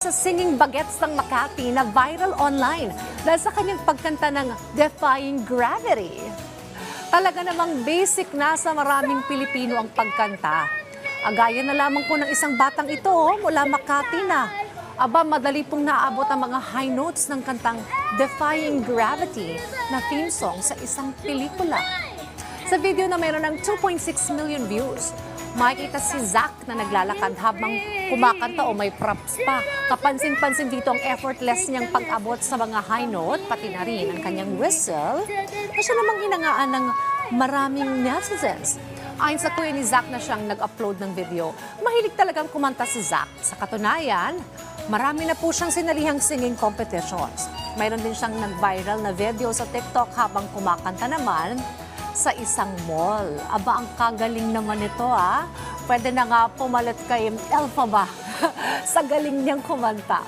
Sa singing bagets ng Makati na viral online dahil sa kanyang pagkanta ng Defying Gravity. Talaga namang basic na sa maraming Pilipino ang pagkanta. Agaya na lamang po ng isang batang ito mula Makati na. Aba, madali pong naabot ang mga high notes ng kantang Defying Gravity na theme song sa isang pelikula. Sa video na mayroon ng 2.6 million views, makikita si Zack na naglalakad habang kumakanta o may props pa. Kapansin-pansin dito ang effortless niyang pag-abot sa mga high note, pati na rin ang kanyang whistle, na siya namang hinangaan ng maraming netizens. Ayon sa kuya ni Zack na siyang nag-upload ng video, mahilig talagang kumanta si Zack. Sa katunayan, marami na po siyang sinalihang singing competitions. Mayroon din siyang nag-viral na video sa TikTok habang kumakanta naman sa isang mall. Aba, ang kagaling naman ito Pwede na nga pumalit kay Elphaba sa galing niyang kumanta.